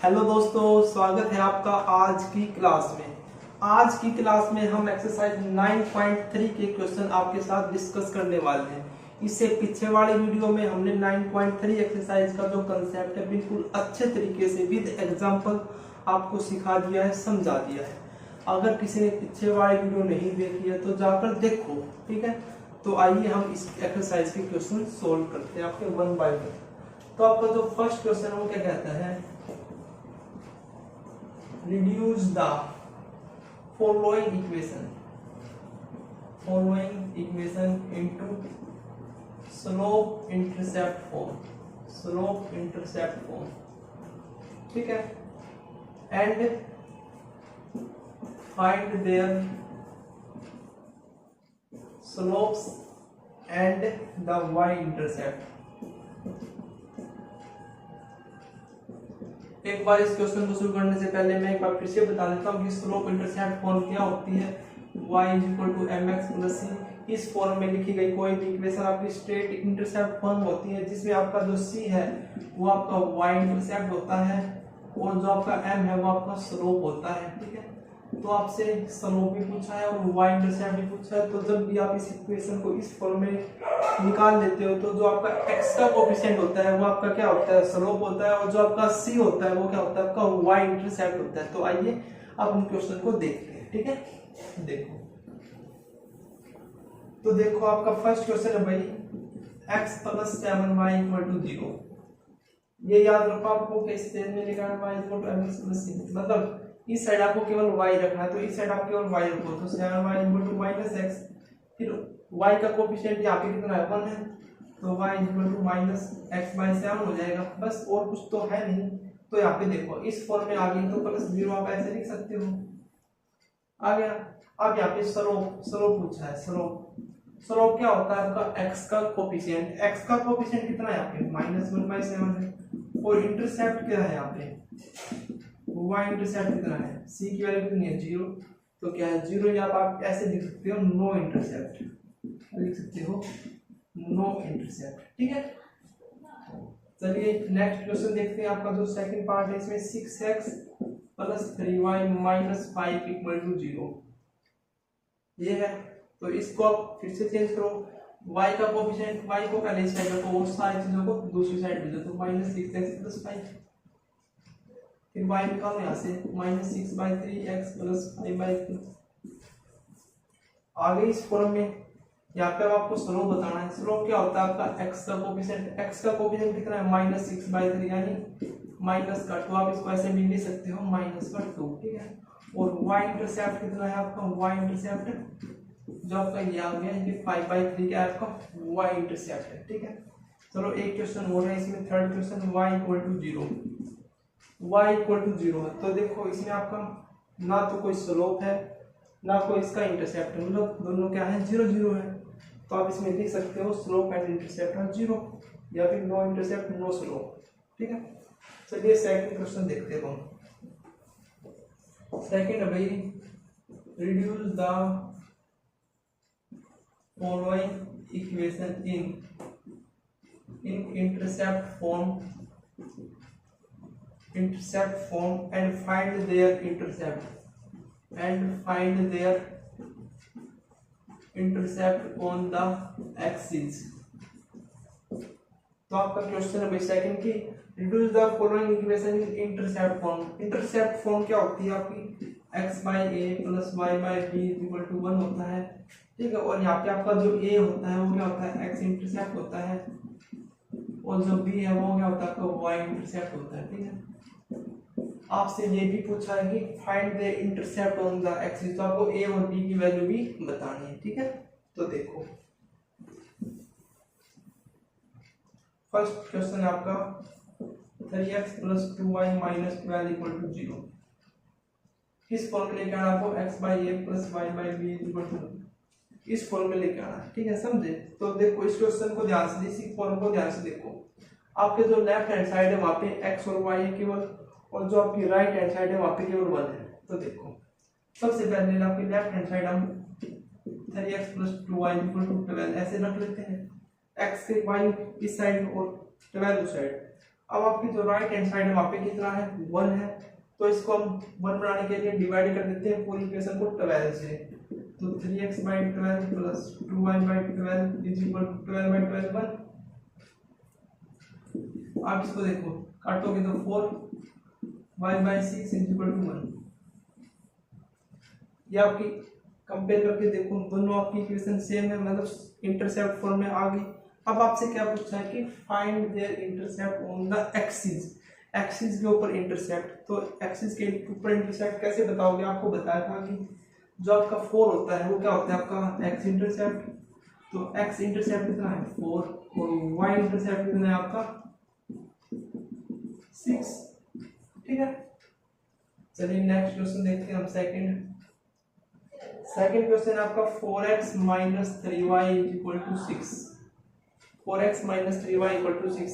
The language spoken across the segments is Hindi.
हेलो दोस्तों, स्वागत है आपका आज की क्लास में। आज की क्लास में हम एक्सरसाइज 9.3 के क्वेश्चन आपके साथ डिस्कस करने वाले हैं। इससे पीछे वाले वीडियो में हमने 9.3 एक्सरसाइज का जो कंसेप्ट है बिल्कुल अच्छे तरीके से विद एग्जांपल आपको सिखा दिया है, समझा दिया है। अगर किसी ने पीछे वाली वीडियो नहीं देखी है तो जाकर देखो, ठीक है। तो आइए हम इस एक्सरसाइज के क्वेश्चन सोल्व करते हैं आपके वन बाय वन। तो आपका जो फर्स्ट क्वेश्चन है वो क्या कहता है, reduce the following equation into slope intercept form, ठीक है, and find their slopes and the y-intercept। एक बार इस क्वेश्चन को शुरू करने से पहले मैं एक बार फिर से बता देता हूँ कि स्लोप इंटरसेप्ट फॉर्म क्या होती है। y = mx + c। इस फॉर्म में लिखी गई कोई भी इक्वेशन आपकी स्ट्रेट इंटरसेप्ट फॉर्म होती है, जिसमें आपका जो c है वो आपका y इंटरसेप्ट होता है और जो आपका m है वो आपका स्लोप होता है, ठीक है। तो आपसे स्लोप भी पूछा है और y इंटरसेप्ट भी पूछा है। तो जब भी आप इस इक्वेशन को इस फॉर्म में निकाल लेते हो तो जो आपका x का कोएफिशिएंट होता है वो आपका क्या होता है, स्लोप होता है, और जो आपका c होता है वो क्या होता है, आपका y इंटरसेप्ट होता है। तो आइए अब हम क्वेश्चन को देखते हैं, ठीक है। देखो आपका फर्स्ट क्वेश्चन है भाई, x + 7y = 0। ये याद रखो आपको कि इस में लिखा है y = mx + c, मतलब इस साइड आपको केवल y रखना है, तो इस साइड आप केवल y रखो। तो 7y = -x, फिर y का कोएफिशिएंट यहाँ पे कितना है, 1 है, तो y = -x/7 हो जाएगा। बस और कुछ तो है नहीं। तो यहाँ पे देखो इस फॉर्म में आ गई तो +0 आप ऐसे लिख सकते हो, आ गया। अब यहाँ पे स्लोप पूछा है। स्लोप क्या होता है, आपका x का कोएफिशिएंट। x का कोएफिशिएंट कितना है यहाँ पे, -1/7 है। और इंटरसेप्ट क्या है यहाँ पे, y इंटरसेप्ट कितना है, c की वैल्यू कितनी है, 0। तो क्या है, 0, या आप ऐसे लिख सकते हो नो इंटरसेप्ट, लिख सकते हो नो इंटरसेप्ट, ठीक है। चलिए नेक्स्ट क्वेश्चन देखते हैं। आपका जो सेकंड पार्ट है इसमें 6x + 3y - 5 = 0 ये है। तो इसको आप फिर से चेंज करो, y का कोएफिशिएंट, y को पहले इस साइड रखो और सारी चीजों को दूसरी साइड भेजो। तो -6x + 5, फिर y निकालो यहाँ से, -6/3x + 5/3 आ गई इस फॉर्म में। यहाँ पे अब आपको स्लोप बताना है। स्लोप क्या होता है, आपका x का कोएफिशिएंट। x का कोएफिशिएंट कितना है, -6/3 यानी माइनस का 2। आप इसको ऐसे भी लिख सकते हो -2, ठीक है। और y इंटरसेप्ट कितना है आपका, y इंटरसेप्ट जो आपका ये आ गया, ये 5/3 का आपका y इंटरसेप्ट है, ठीक है। चलो एक क्वेश्चन हो रहा है इसमें, थर्ड क्वेश्चन, y = 0 है। तो देखो इसमें आपका ना तो कोई स्लोप है ना कोई इसका इंटरसेप्ट है, मतलब दोनों क्या है, 0 है। तो आप इसमें लिख सकते हो स्लोप एंड इंटरसेप्ट है 0, या फिर नो इंटरसेप्ट नो स्लोप, ठीक है। चलिए सेकंड क्वेश्चन देखते हैं हम। सेकंड है भाई, reduce the following equation in intercept form and find their intercept on the axis। तो आपका क्वेश्चन है भाई सेकंड की, reduce the following equation in intercept form. Intercept form क्या होती है आपकी, x/a + y/b = 1 होता है, ठीक है। और यहाँ पे आपका जो a होता है वो क्या होता है, x इंटरसेप्ट होता है, और जो b है वो क्या होता है, आपका y इंटरसेप्ट होता है, ठीक है। आपसे ये भी पूछा है कि find the intercept on the axis, तो आपको a और b की वैल्यू भी बतानी है, ठीक है। तो देखो फर्स्ट क्वेश्चन है आपका 3x + 2y - 12 = 0। किस फॉर्म में लेके आना आपको, x/a + y/b = इस फॉर्म में लेके आना, ठीक है, समझे। तो देखो इस क्वेश्चन को ध्यान से, इसी फॉर्म को ध्यान से देखो। आपके जो लेफ्ट हैंड साइड है वहां पे x और y है केवल, और जो आपकी राइट हैंड साइड है वहां पे केवल 1 है। तो देखो सबसे पहले आपकी लेफ्ट हैंड साइड हम 3x + 2y = 12 ऐसे रख लेते हैं। x से y इस साइड और 12 उस साइड। अब आपकी जो राइट हैंड साइड है वहाँ पे कितना है 1 है, तो इसको हम 1 बनाने के लिए डिवाइड कर देते हैं पूरी इक्वेशन को 12 से। तो 3x/12 plus 2y/12 is equal to 12/12 1। आप इसको देखो काटोगे तो 4y/6 इज इक्वल टू 1। ये आपकी कंपेयर करके देखो दोनों आपकी इक्वेशन सेम है, मतलब इंटरसेप्ट फॉर्म में आ गई। अब आपसे क्या पूछा है कि find their intercept on the axis, axis के ऊपर इंटरसेप्ट। तो एक्सिस के ऊपर इंटरसेप्ट कैसे बताओगे, आपको बताया था कि जो आपका 4 होता है वो क्या होता है आपका एक्स इंटरसेप्ट। तो एक्स इंटरसेप्ट कितना है 4 और वाई इंटरसेप्ट कितना है आपका 6। ठीक है, चलिए नेक्स्ट क्वेश्चन देखते हैं हम। सेकंड क्वेश्चन आपका 4x - 3y = 6। 4x - 3y = 6।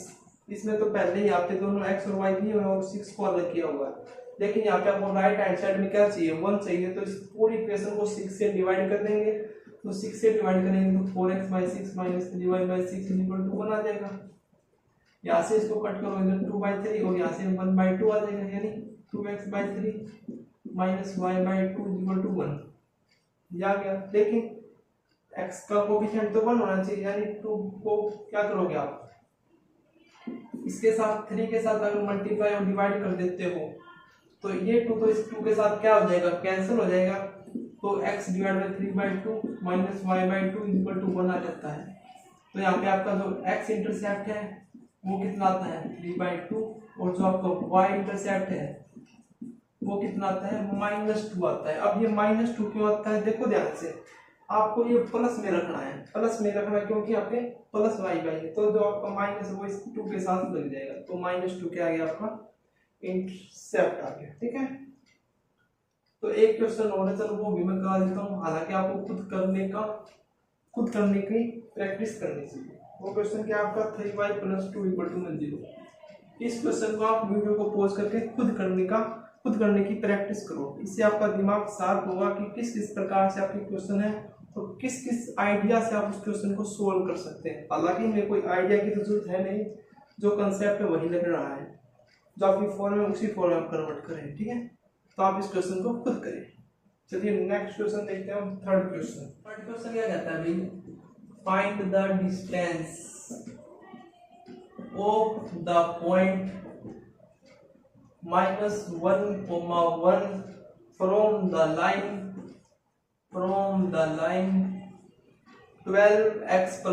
इसमें तो पहले ही आपके दोनों x और y दिए हुए हैं और 6 को अलग किया हुआ है, लेकिन यहाँ पे आपको राइट हैंड साइड में क्या चाहिए 1 चाहिए। तो इस पूरी इक्वेशन को 6 से डिवाइड कर देंगे। तो 6 से डिवाइड करेंगे तो 4x/6 - 3y/6 = 1 आ जाएगा। यहाँ से इसको कट करोगे तो 2/3 और यहाँ से 1/2 आ जाएगा, यानी 2x/3 - y/2 = 1 आ गया। लेकिन x का कोएफिशिएंट तो 1 होना चाहिए, यानी 2 को क्या करोगे आप इसके साथ 3 के साथ अगर मल्टीप्लाई और डिवाइड कर देते हो तो ये 2 तो इस 2 के साथ क्या हो जाएगा कैंसिल हो जाएगा। तो x / 3/2 - y/2 = 1 आ जाता है। तो यहाँ पे आपका जो x इंटरसेप्ट है वो कितना आता है 3/2 और जो आपका y इंटरसेप्ट है वो कितना आता है -2 आता है। अब ये -2 क्यों आता है देखो ध्यान से, आपको ये प्लस में रखना है, प्लस में रखना है क्योंकि आपके प्लस y है, तो जो आपका माइनस वो इस 2 के साथ लग जाएगा। तो -2 क्या आ गया आपका इंटरसेप्ट आ गया। ठीक है, तो एक क्वेश्चन और है, चलो वो भी मैं करा देता हूँ। हालांकि आपको खुद करने की प्रैक्टिस करनी चाहिए। वो क्वेश्चन क्या आपका 3y + 2 = 0। इस क्वेश्चन को आप वीडियो को पॉज करके खुद करने की प्रैक्टिस करो। इससे आपका दिमाग शार्प होगा कि किस किस प्रकार से आपके क्वेश्चन है और किस किस आइडिया से आप उस क्वेश्चन को सोल्व कर सकते हैं। हालांकि मेरे कोई आइडिया की तो जरूरत है नहीं, जो कंसेप्ट है वही लग रहा है, जो आपकी फॉर्म है उसी फॉर्म में आप कन्वर्ट करें। ठीक है, तो आप इस क्वेश्चन को खुद करें। चलिए नेक्स्ट क्वेश्चन देखते हैं हम। थर्ड क्वेश्चन क्या कहता है भाई, find the distance of the point -1, 1 from the line 12x +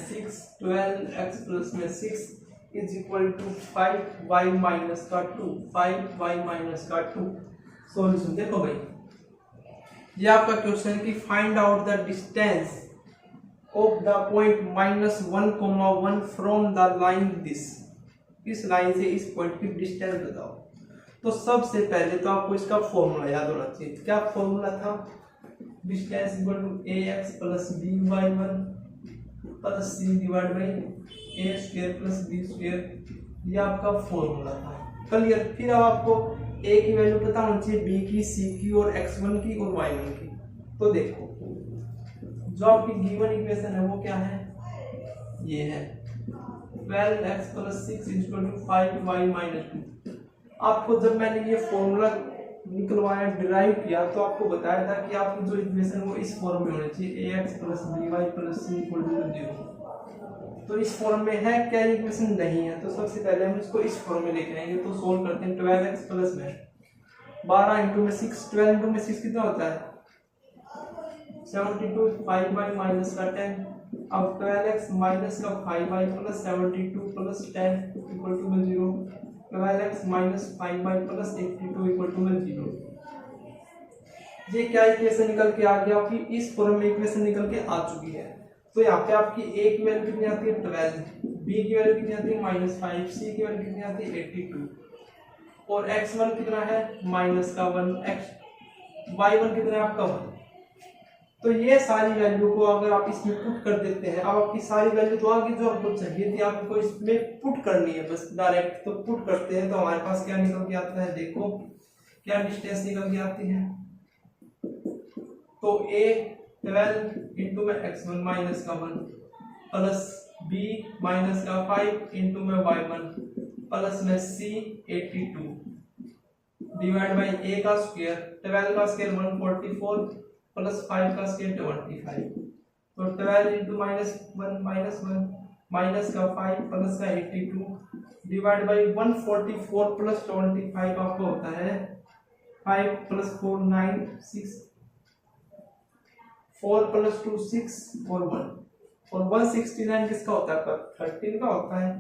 6 12x + 6 is equal to 5y - 2 5y - 2। Solution देखो भाई, ये आपका क्वेश्चन है कि find out the distance of the point -1, 1 from the line this. इस लाइन से इस पॉइंट की डिस्टेंस बताओ। तो सबसे पहले तो आपको इसका फॉर्मूला याद होना चाहिए। क्या फॉर्मूला था, distance = ax + by1 + c / a² + b²। ये आपका फॉर्मूला था, क्लियर। फिर अब आपको a की वैल्यू पता होनी चाहिए, b की, c की और x1 की और y1 की। तो देखो जो आपकी गिवन इक्वेशन है वो क्या है, ये है 12x + 6 = 5y - 2। आपको जब मैंने ये फॉर्मूला निकलवाया डिराइव किया तो आपको बताया था कि आपकी जो इक्वेशन वो इस फॉर्म में होनी चाहिए, ax + by + c = 0। तो इस फॉर्म में है क्या इक्वेशन नहीं है, तो सबसे पहले हम इसको इस फॉर्म में लेके आएंगे। तो सोल्व करते हैं 12x + में 12 × 6 12 × 6 कितना होता है 72 5y - 10। अब 12x - 5y + 72 + 10 = 0। 12x - 5y + 82 = 0। ये क्या इक्वेशन निकल के आ गया आपकी, इस फॉर्म में इक्वेशन निकल के आ चुकी है। तो यहाँ पे आपकी a की वैल्यू कितनी आती है 12, b की वैल्यू कितनी आती है -5, c की वैल्यू कितनी आती है 82 और x1 कितना है -1, y1 कितना है आपका 1। तो ये सारी वैल्यू को अगर आप इसमें पुट कर देते हैं, अब आपकी सारी वैल्यू तो आ गई जो आपको चाहिए थी, आपको इसमें पुट करनी है बस डायरेक्ट। तो पुट करते हैं तो हमारे पास क्या निकल के आता है, देखो क्या डिस्टेंस निकल के आती है। तो a 12 × x1 - 1 plus b - 5 × y1 plus में सी 82 डिवाइड बाई ए का स्क्वायर 12 का स्क्वायर 144 प्लस 5 का स्क्वायर 25 तो 12 इंटू -1 माइनस का 5 प्लस का 82 डिवाइड बाई 144 प्लस 25 आपको होता है 5 प्लस 4 9 6 4 प्लस 2 6 और 1 और 169 किसका होता है पर 13 का होता है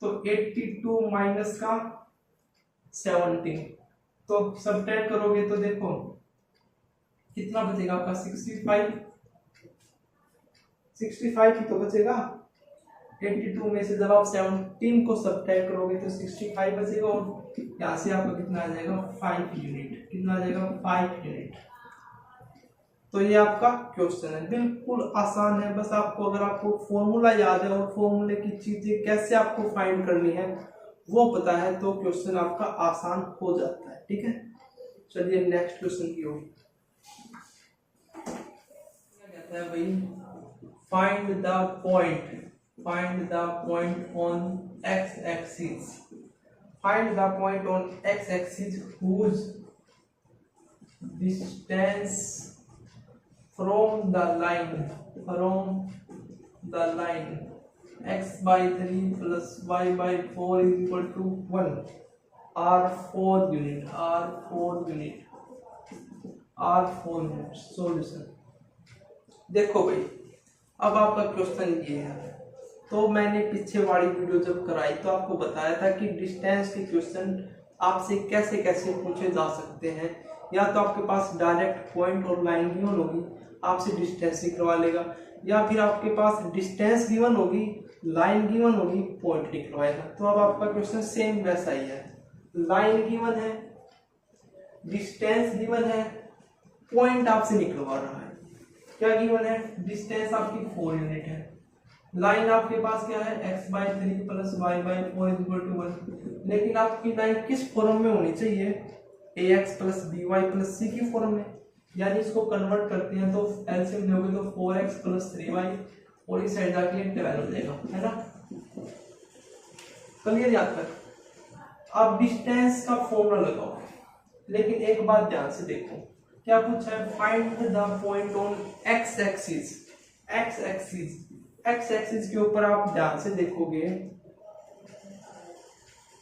तो 82 माइनस का 17 तो सब्ट्रैक्ट करोगे तो देखो कितना बचेगा आपका 65 ही तो बचेगा 82 में से जब आप 17 को सब्ट्रैक्ट करोगे तो 65 बचेगा और यहाँ से आपका कितना आ जाएगा 5 यूनिट कितना आ जाएगा 5 यूनिट। तो ये आपका क्वेश्चन है बिल्कुल आसान है बस आपको अगर आपको फॉर्मूला याद है और फॉर्मूले की चीजें कैसे आपको फाइंड करनी है वो पता है तो क्वेश्चन आपका आसान हो जाता है। ठीक है चलिए नेक्स्ट क्वेश्चन की ओर क्या कहता है भाई find the point on x axis find the point on x axis whose distance from the line x by 3 plus y by 4 is equal to 1 r4 unit solution. देखो भाई अब आपका क्वेश्चन ये है तो मैंने पीछे वाली वीडियो जब कराई तो आपको बताया था कि डिस्टेंस के क्वेश्चन आपसे कैसे कैसे पूछे जा सकते हैं या तो आपके पास डायरेक्ट पॉइंट और लाइन गिवन होगी आपसे डिस्टेंस ही करवा लेगा या फिर आपके पास डिस्टेंस गिवन होगी लाइन गिवन होगी पॉइंट नहीं करवाएगा। तो अब आपका क्वेश्चन सेम वैसा ही है लाइन गिवन है डिस्टेंस गिवन है पॉइंट आपसे निकलवा रहा है। क्या गिवन है डिस्टेंस आपकी 4 यूनिट है लाइन आपके पास क्या है x by 3 plus y by 4 is equal to 1 लेकिन आपकी लाइन किस फॉर्म में होनी चाहिए ax plus by plus c की फॉर्म में यानी इसको कन्वर्ट करते हैं तो एलसीएम लोगे तो 4x प्लस 3y और इस साइड जाके 12 हो जाएगा है ना क्लियर याद कर। अब डिस्टेंस का फॉर्मूला लगाओ लेकिन एक बात ध्यान से देखो क्या पूछा है find the point on x axis के ऊपर आप ध्यान से देखोगे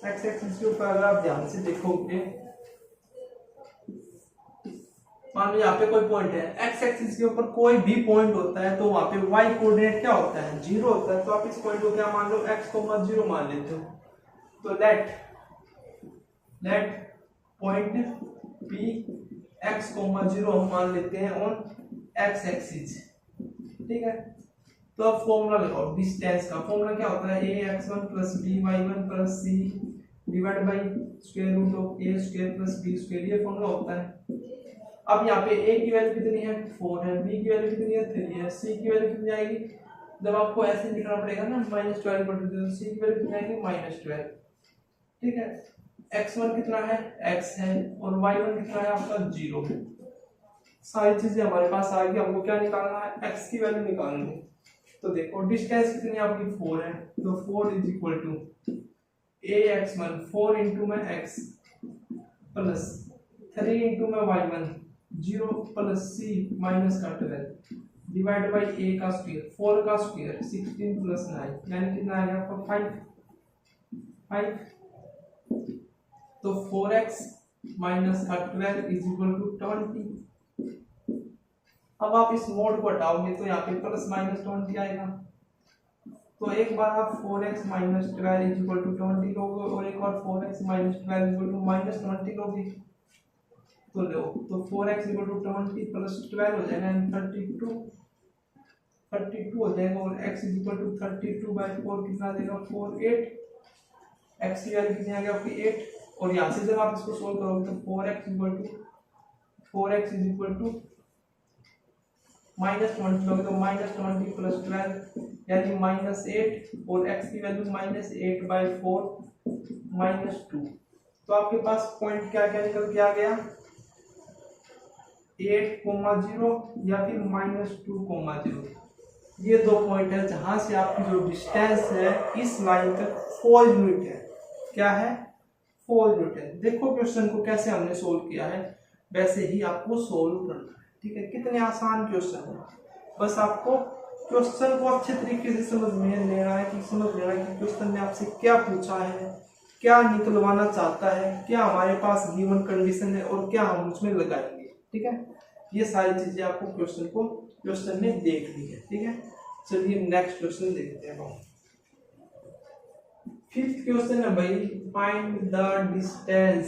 x एक्सिस के ऊपर अगर आप ध्यान से देखोगे मान लो यहाँ पे कोई पॉइंट है x एक्सिस के ऊपर कोई भी पॉइंट होता है तो वहां पे y कोऑर्डिनेट क्या होता है 0 होता है तो आप इस पॉइंट को क्या मान लो x, 0 मान लेते हो तो लेट पॉइंट p x, 0 हम मान लेते हैं ऑन x एक्सिस। ठीक है तो अब फॉर्मूला लगाओ डिस्टेंस का फॉर्मूला क्या होता है ax1 plus by1 plus c divide by square root of a square plus b square ये फॉर्मूला होता है। अब यहाँ पे a की वैल्यू कितनी है 4 है b की वैल्यू कितनी है 3 है c की वैल्यू कितनी आएगी जब आपको ऐसे लिखना पड़ेगा ना -12 बटे c की वैल्यू कितनी आएगी -12। ठीक है x1 कितना है x है और y1 कितना है आपका 0 है। सारी चीजें हमारे पास आ गई हमको क्या निकालना है x की वैल्यू निकालनी है तो देखो डिस्टेंस कितनी आपकी 4 है तो 4 is equal to ax1 4 into में x प्लस 3 इंटू में y1 0 प्लस c माइनस का 12 डिवाइड बाई a का स्क्वायर 4 का स्क्वायर 16 प्लस 9 यानी कितना आ गया आपका 5 तो 4x माइनस का 12 इज इक्वल टू 20। अब आप इस मोड को हटाओगे तो यहाँ पे प्लस -20 आएगा तो एक बार आप 4x minus 12 is equal to 20 लोगे और एक बार 4x minus 12 is equal to -20 लोगे तो लो तो 4x इक्वल टू 20 प्लस 12 हो जाएगा 32 हो जाएगा और x इज इक्वल टू 32/4 कितना आ जाएगा 48 x की वैल्यू कितनी आ गई आपकी 8 और यहाँ से जब आप इसको सोल्व करोगे तो 4x इज इक्वल टू -20 लोगे तो -20 प्लस 12 यानी -8 और x की वैल्यू -8/4 -2 तो आपके पास पॉइंट क्या क्या निकल के आ गया 8,0 या फिर -2,0 ये दो पॉइंट है जहां से आपकी जो डिस्टेंस है इस लाइन तक 4 यूनिट है क्या है 4 न्यूटन। देखो क्वेश्चन को कैसे हमने सोल्व किया है, वैसे ही आपको सोल्व करना है, ठीक है। कितने आसान क्वेश्चन है, बस आपको क्वेश्चन को अच्छे तरीके से समझ में लेना है कि क्वेश्चन ने आपसे क्या पूछा है, क्या निकलवाना चाहता है, क्या हमारे पास गिवन कंडीशन है और क्या हम उसमें लगाएंगे, ठीक है। ये सारी चीजें आपको क्वेश्चन में देखनी है, ठीक है। चलिए नेक्स्ट क्वेश्चन देखते हैं हम। फिफ्थ क्वेश्चन है भाई, find the distance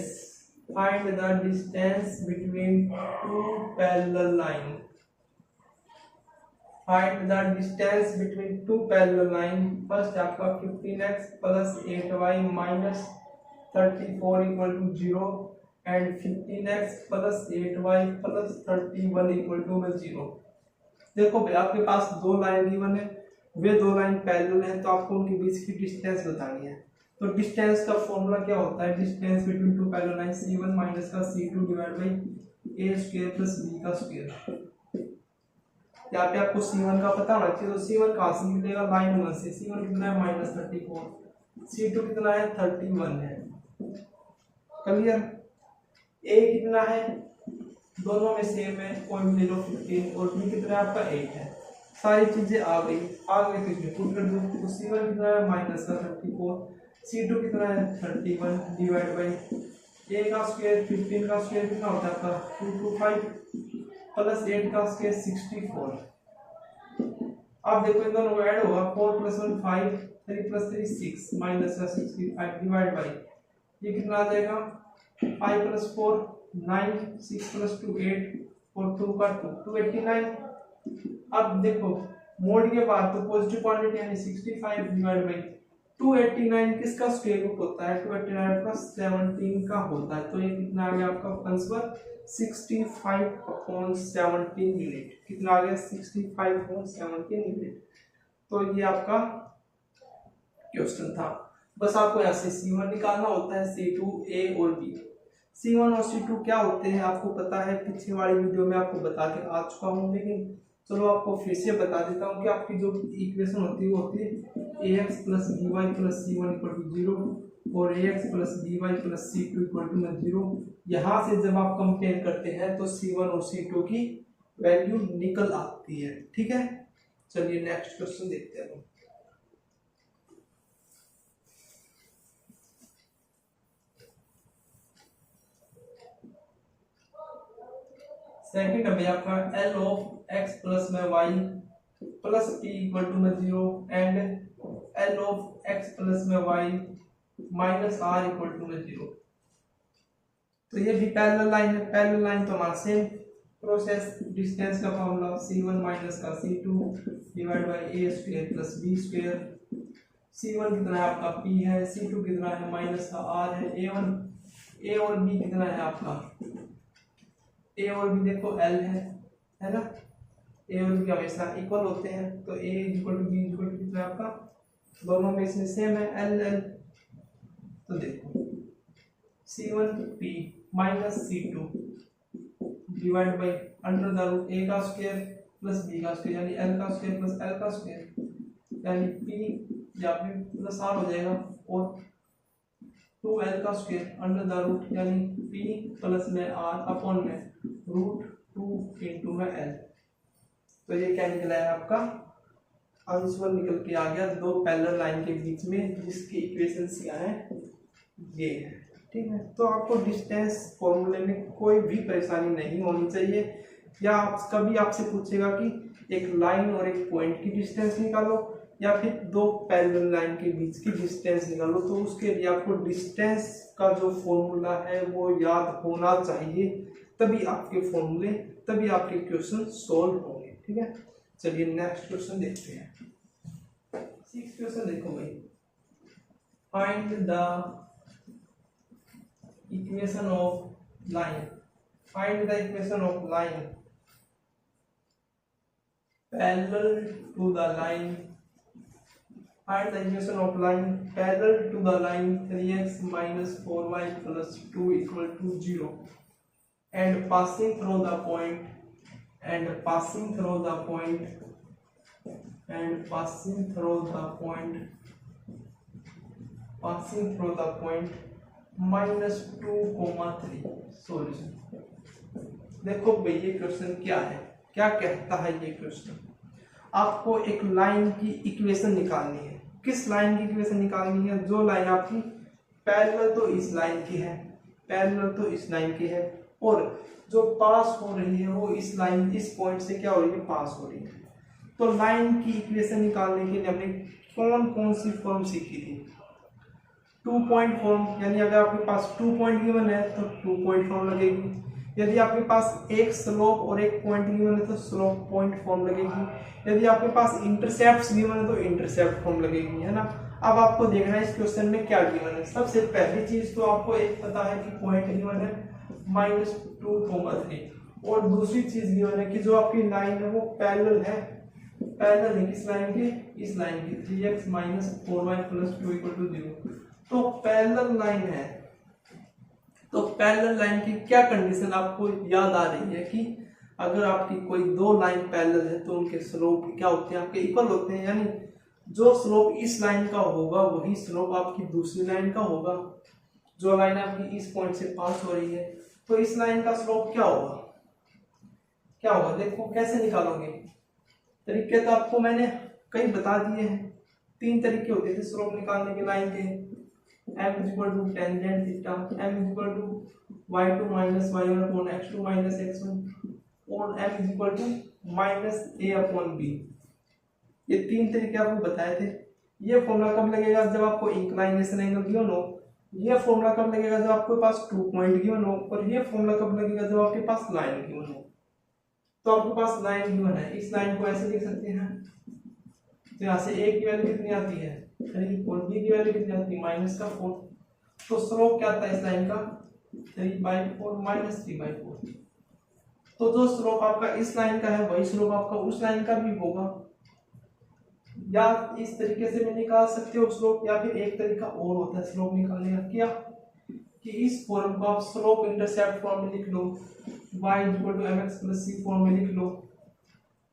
between two parallel line. Find the distance between two parallel line. First आपका 15x plus 8y minus 34 equal to 0 and 15x plus 8y plus 31 equal to 0। देखो भाई आपके पास दो लाइन गिवन है, वे दो लाइन पैरेलल है, तो आपको उनके बीच की डिस्टेंस बतानी है। तो डिस्टेंस का फॉर्मूला क्या होता है, distance between two parallel line c1 minus का c2 divide by a square plus b का स्क्वायर। यहाँ पे आपको c1 का पता होना चाहिए, तो c1 कहाँ से निकलेगा, लाइन 1 से। c1 कितना है -34, c2 कितना है 31 है, क्लियर। a कितना है, दोनों में सेम है, कोई भी ले लो 15, और b कितना है आपका 8 है। सारी चीजें आ गई तो इसमें पुट कर दो। तो c1 कितना है -34, c2 कितना है 31 डिवाइड बाई a का स्क्वायर 15 का स्क्वायर कितना होता है आपका 225 प्लस 8 का स्क्वायर 64। अब देखो इन दोनों को ऐड होगा, 4 + 1 5, 3 + 3 6 माइनस का 65 डिवाइड बाई ये कितना आ जाएगा 5 + 4 9, 6 + 2 8 और 2 का 2 289। अब देखो मोड के बाद तो पॉजिटिव क्वांटिटी यानी 65 डिवाइड बाई 289 किसका स्क्वायर रूट होता है, 289 का 17 का होता है। तो ये कितना आ गया आपका आंसर 65/17 यूनिट। कितना आ गया 65/17 यूनिट। तो ये आपका क्वेश्चन था। बस आपको यहाँ से C1 निकालना होता है, C2 A और B। C1 और C2 क्या होते हैं आपको पता है, पिछले वाली वीडियो में आपको बता के आ चुका हूँ, लेकिन चलो आपको फिर से बता देता हूँ कि आपकी जो इक्वेशन होती है वो होती है ax + by + c1 = 0 और ax + by + c2 = 0। यहाँ से जब आप कंपेयर करते हैं तो c1 और c2 की वैल्यू निकल आती है, ठीक है। चलिए नेक्स्ट क्वेश्चन देखते हैं। सेकंड है आपका L of x + y + t = 0 and L of x + y - r = 0। तो ये भी पैरेलल लाइन है। पैरेलल लाइन तो हमारा सेम प्रोसेस, डिस्टेंस का फॉर्मूला c1 माइनस का c2 divide by a square plus b square. c1 कितना है आपका p है, c2 कितना है माइनस का r है, a और b कितना है आपका, a और b देखो l है ना, a और b हमेशा इक्वल होते हैं। तो a = b = कितना है आपका, दोनों में इसमें सेम है l। तो देखो c1p minus c2 divide by √a का स्क्वायर प्लस b का स्क्वायर यानी l का स्क्वायर प्लस l का स्क्वायर यानी p या फिर प्लस r हो जाएगा, और 2l का स्क्वायर √ यानी p प्लस में r अपॉन में √2 इंटू में l। तो ये क्या निकला है आपका आंसर निकल के आ गया दो पैरेलल लाइन के बीच में जिसकी इक्वेशंस क्या है ये है, ठीक है। तो आपको डिस्टेंस फॉर्मूले में कोई भी परेशानी नहीं होनी चाहिए, या आप कभी आपसे पूछेगा कि एक लाइन और एक पॉइंट की डिस्टेंस निकालो या फिर दो पैरेलल लाइन के बीच की डिस्टेंस निकालो, तो उसके लिए आपको डिस्टेंस का जो फॉर्मूला है वो याद होना चाहिए, तभी आपके क्वेश्चन सॉल्व होंगे, ठीक है। चलिए नेक्स्ट क्वेश्चन देखते हैं। 6th क्वेश्चन देखो भाई, find the equation of line parallel to the line find the equation of line parallel to the line 3x minus 4y plus 2 equal to 0 and passing through the point passing through the point -2,3 solution. देखो भाई ये क्वेश्चन क्या है, क्या कहता है ये क्वेश्चन। आपको एक लाइन की इक्वेशन निकालनी है। किस लाइन की इक्वेशन निकालनी है? जो लाइन आपकी पैरेलल तो इस लाइन की है, पैरेलल तो इस लाइन की है, और जो पास हो रही है वो इस लाइन, इस पॉइंट से क्या हो रही है, पास हो रही है। तो लाइन की इक्वेशन निकालने के लिए हमने कौन कौन सी फॉर्म सीखी थी? 2 पॉइंट फॉर्म, यानी अगर आपके पास 2 पॉइंट गिवन है तो 2 पॉइंट फॉर्म लगेगी। यदि आपके पास एक स्लोप और एक पॉइंट गिवन है तो स्लोप पॉइंट फॉर्म लगेगी। यदि आपके पास इंटरसेप्ट गिवन है तो इंटरसेप्ट फॉर्म लगेगी, है ना। अब आपको देखना है इस क्वेश्चन में क्या गिवन है। सबसे पहली चीज तो आपको एक पता है कि पॉइंट गिवन है -2,3, और दूसरी चीज गिवन है कि जो आपकी लाइन है वो पैरेलल है, पैरेलल है किस लाइन के, इस लाइन की, 3x - 4y + 2 = 0। तो पैरेलल लाइन है, तो पैरेलल लाइन की क्या कंडीशन आपको याद आ रही है कि अगर आपकी कोई दो लाइन पैरेलल है तो उनके स्लोप क्या होते हैं, आपके इक्वल होते हैं। यानी जो स्लोप इस लाइन का होगा वही स्लोप आपकी दूसरी लाइन का होगा। जो लाइन आपकी इस पॉइंट से पास हो रही है तो इस लाइन का स्लोप क्या होगा, क्या होगा। देखो कैसे निकालोगे, तरीके तो आपको मैंने कई बता दिए हैं। 3 तरीके होते थे स्लोप निकालने के लाइन के। m = tangent theta, m = y2 - y1 upon x2 - x1, और m = -a/b। ये 3 तरीके आपको बताए थे। ये फॉर्मूला कब लगेगा, जब आपको इंक्लाइनेशन एंगल गिवन हो। ये फॉर्मूला कब लगेगा, जब आपके पास 2 पॉइंट गिवन हो। और ये फॉर्मूला कब लगेगा, जब आपके पास लाइन गिवन हो। तो आपके पास लाइन गिवन है, इस लाइन को ऐसे लिख सकते हैं। तो यहाँ से a की वैल्यू कितनी आती है 3, और b की वैल्यू कितनी आती है -4। तो स्लोप क्या आता है इस लाइन का 3/4 - 3/4। तो जो स्लोप आपका इस लाइन का है वही स्लोप आपका उस लाइन का भी होगा। या इस तरीके से भी निकाल सकते हो स्लोप, या फिर एक तरीका और होता है स्लोप निकालने का, क्या कि इस फॉर्म को आप स्लोप इंटरसेप्ट फॉर्म में लिख लो, y = mx + c फॉर्म में लिख लो।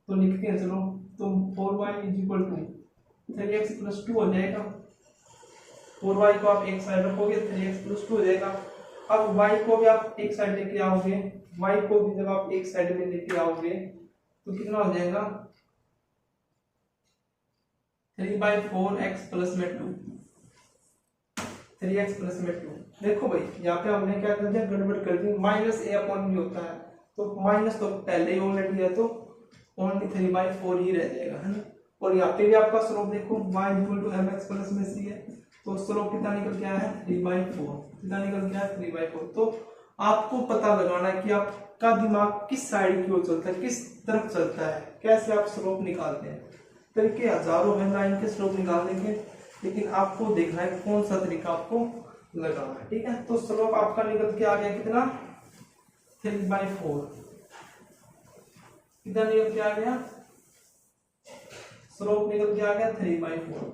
तो लिखते हैं चलो, तो 4y = 3x + 2 हो जाएगा। 4y को आप एक साइड रखोगे, 3x + 2 हो जाएगा। अब y को भी आप एक साइड लेके आओगे, y को भी जब आप एक साइड में लेके आओगे तो कितना हो जाएगा 3/4x + 2, 3x + 2। देखो भाई यहाँ पे हमने क्या कर दिया, गड़बड़ कर दी। -a/b होता है तो माइनस तो पहले ही ऑलरेडी है, तो ओनली 3/4 ही रह जाएगा, है ना। और यहाँ पे भी आपका स्लोप देखो y = mx + c है, तो स्लोप कितना निकल के आया है 3/4। कितना निकल के आया 3/4। तो आपको पता लगाना है कि आपका दिमाग किस साइड की ओर चलता है, किस तरफ चलता है, कैसे आप स्लोप निकालते हैं। तरीके हजारों हैं लाइन के स्लोप निकालने के, लेकिन आपको देखना है कौन सा तरीका आपको लगाना है, ठीक है। तो स्लोप आपका निकल के आ गया कितना 3/4। कितना निकल के आ गया, स्लोप निकल के आ गया 3/4।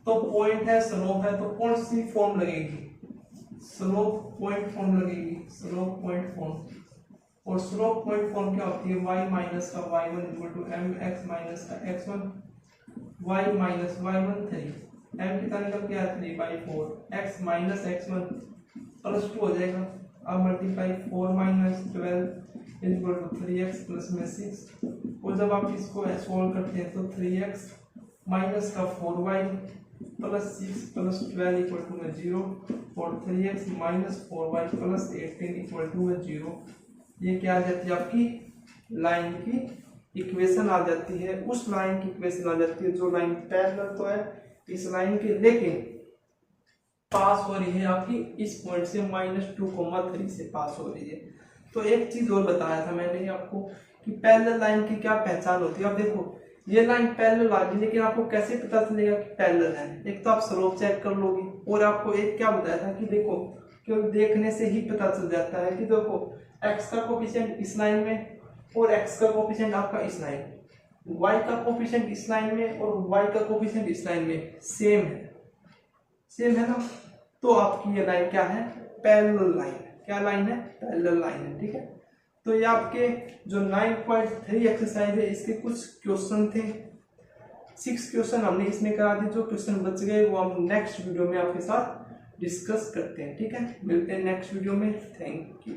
तो पॉइंट है, स्लोप है, तो कौन सी फॉर्म लगेगी, स्लोप पॉइंट फॉर्म लगेगी, स्लोप पॉइंट फॉर्म। और स्लोप पॉइंट फॉर्म क्या होती है, y - का y1 = mx - का x1, y - y1 3, m कितना निकल गया 3/4, x - x1 + 2 हो जाएगा। अब मल्टीप्लाई 4 - 12 = 3x + 6। और जब आप इसको सॉल्व करते हैं तो 3x - का 4y + 6 + 12 = 0, और 3x - 4y + 18 = 0। ये क्या आ जाती है आपकी लाइन की इक्वेशन आ जाती है, उस लाइन की इक्वेशन आ जाती है जो लाइन पैरेलल तो है इस लाइन के, लेकिन पास हो रही है आपकी इस पॉइंट से -2,3 से पास हो रही है। तो एक चीज और बताया था मैंने आपको कि पैरेलल लाइन की क्या पहचान होती है। अब देखो ये लाइन पैरेलल आ गई, लेकिन आपको कैसे पता चलेगा कि पैरेलल है। एक तो आप स्लोप चेक कर लोगे, और आपको एक क्या बताया था कि देखो क्योंकि देखने से ही पता चल जाता है कि देखो x का कोफिशिएंट इस लाइन में और x का कोफिशिएंट आपका इस लाइन, y का कोफिशिएंट इस लाइन में और y का कोफिशिएंट इस लाइन में सेम है, सेम है ना। तो आपकी ये लाइन क्या है, पैरेलल लाइन है। क्या लाइन है, पैरेलल लाइन है, ठीक है। तो ये आपके जो 9.3 एक्सरसाइज है इसके कुछ क्वेश्चन थे 6 क्वेश्चन हमने इसमें करा दिए, जो क्वेश्चन बच गए वो हम नेक्स्ट वीडियो में आपके साथ डिस्कस करते हैं। ठीक है, मिलते हैं नेक्स्ट वीडियो में। Thank you.